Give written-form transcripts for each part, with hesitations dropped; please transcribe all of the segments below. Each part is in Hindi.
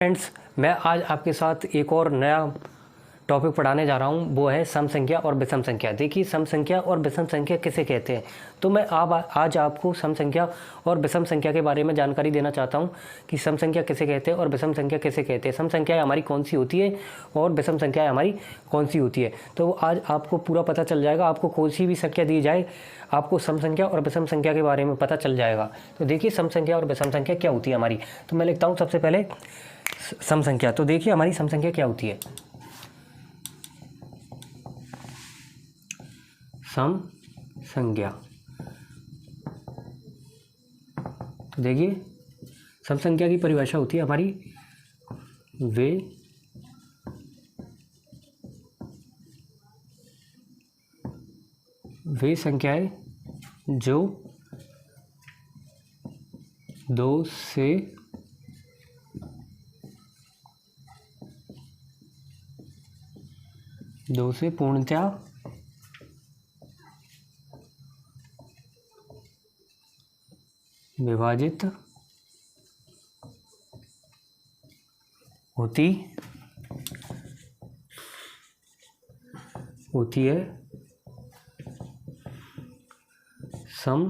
फ्रेंड्स, मैं आज आपके साथ एक और नया टॉपिक पढ़ाने जा रहा हूँ। वो है सम संख्या और विषम संख्या। देखिए, सम संख्या और विषम संख्या किसे कहते हैं। तो मैं आज आपको सम संख्या और विषम संख्या के बारे में जानकारी देना चाहता हूँ कि सम संख्या किसे कहते हैं और विषम संख्या किसे कहते हैं। सम संख्या हमारी कौन सी होती है और विषम संख्या हमारी कौन सी होती है। तो आज आपको पूरा पता चल जाएगा। आपको कोई सी भी संख्या दी जाए, आपको सम संख्या और विषम संख्या के बारे में पता चल जाएगा। तो देखिए, सम संख्या और विषम संख्या क्या होती है हमारी। तो मैं लिखता हूँ सबसे पहले सम संख्या। तो देखिए, हमारी सम संख्या क्या होती है। सम संख्या, तो देखिए, सम संख्या की परिभाषा होती है हमारी वे संख्याएं जो दो से पूर्णतया विभाजित होती है सम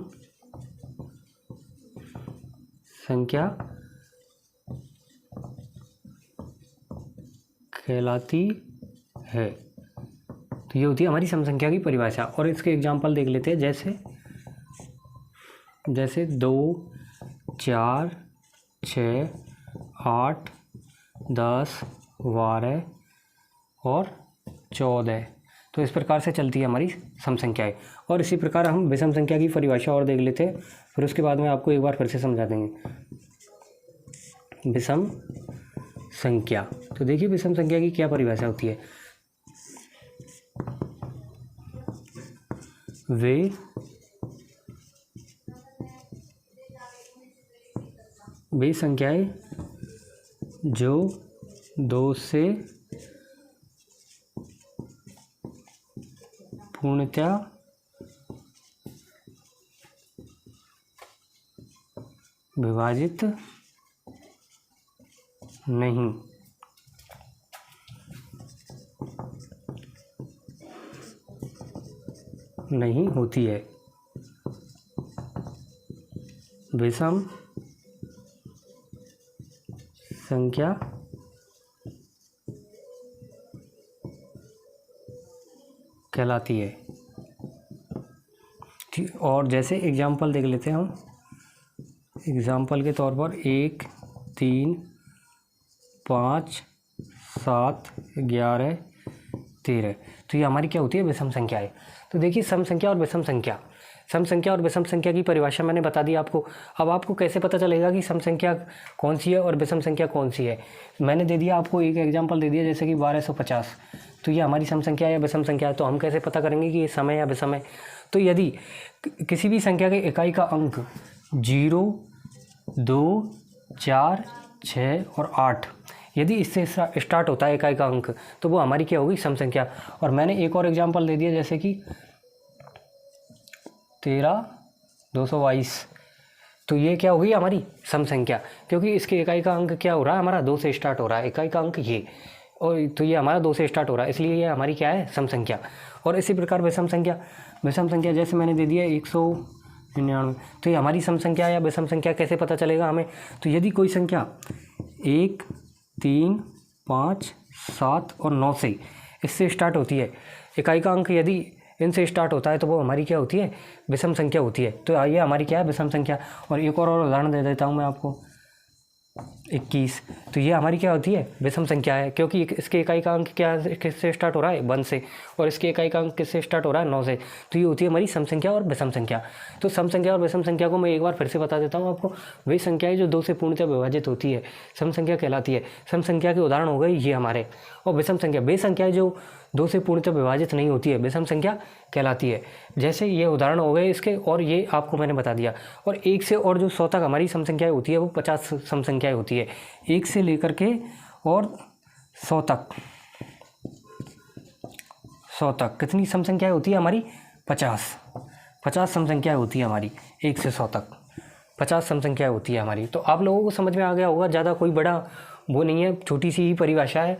संख्या कहलाती है। तो ये होती है हमारी सम संख्या की परिभाषा। और इसके एग्जाम्पल देख लेते हैं। जैसे 2, 4, 6, 8, 10, 12 और 14। तो इस प्रकार से चलती है हमारी सम संख्याएं। और इसी प्रकार हम विषम संख्या की परिभाषा और देख लेते हैं, फिर उसके बाद में आपको एक बार फिर से समझा देंगे। विषम संख्या, तो देखिए, विषम संख्या की क्या परिभाषा होती है। वे संख्याएं जो दो से पूर्णतया विभाजित नहीं होती है। विषम संख्या कहलाती है। और जैसे एग्जाम्पल देख लेते हैं हम। एग्जाम्पल के तौर पर 1, 3, 5, 7, 11, 13। तो ये हमारी क्या होती है, विषम संख्या है। तो देखिए, सम संख्या और विषम संख्या, सम संख्या और विषम संख्या की परिभाषा मैंने बता दी आपको। अब आपको कैसे पता चलेगा कि सम संख्या कौन सी है और विषम संख्या कौन सी है। मैंने दे दिया आपको, एक एग्जांपल दे दिया, जैसे कि 1250। तो ये हमारी सम संख्या या विषम संख्या है। तो हम कैसे पता करेंगे कि ये सम है या विषम है। तो यदि किसी भी संख्या के इकाई का अंक 0, 2, 4, 6 और 8, यदि इससे स्टार्ट होता है इकाई का अंक, तो वो हमारी क्या होगी, सम संख्या। और मैंने एक और एग्जांपल दे दिया, जैसे कि 13,222। तो ये क्या होगी, हमारी सम संख्या, क्योंकि इसके इकाई का अंक क्या हो रहा है, हमारा 2 से स्टार्ट हो रहा है। इकाई का अंक ये, और तो ये हमारा 2 से स्टार्ट हो रहा है, इसलिए ये हमारी क्या है, सम संख्या। और इसी प्रकार विषम संख्या जैसे मैंने दे दिया 199। तो ये हमारी सम संख्या या विषम संख्या कैसे पता चलेगा हमें। तो यदि कोई संख्या 1, 3, 5, 7 और 9 से इससे स्टार्ट होती है, इकाई का अंक यदि इनसे स्टार्ट होता है, तो वो हमारी क्या होती है, विषम संख्या होती है। तो आइए, हमारी क्या है, विषम संख्या। और एक और उदाहरण दे देता हूँ मैं आपको, 21। तो ये हमारी क्या होती है, विषम संख्या है, क्योंकि इसके इकाई का अंक क्या किससे स्टार्ट हो रहा है, 1 से, और इसके इकाई का अंक किससे स्टार्ट हो रहा है, 9 से। तो ये होती है हमारी सम संख्या और विषम संख्या। तो सम संख्या और विषम संख्या को मैं एक बार फिर से बता देता हूँ आपको। वे संख्याएं जो 2 से पूर्णतः विभाजित होती है, सम संख्या कहलाती है। सम संख्या के उदाहरण हो गए ये हमारे। और विषम संख्या, वे संख्याएं जो 2 से पूर्णतः विभाजित नहीं होती है, विषम संख्या कहलाती है। जैसे ये उदाहरण हो गए इसके, और ये आपको मैंने बता दिया। और 1 से और जो 100 तक हमारी सम संख्याएं होती है, वो 50 सम संख्याएं होती है। 1 से लेकर के और 100 तक, 100 तक कितनी सम संख्याएं होती है हमारी, 50 सम संख्याएं होती है हमारी। 1 से 100 तक 50 सम संख्याएं होती है हमारी। तो आप लोगों को समझ में आ गया होगा। ज़्यादा कोई बड़ा वो नहीं है, छोटी सी ही परिभाषा है।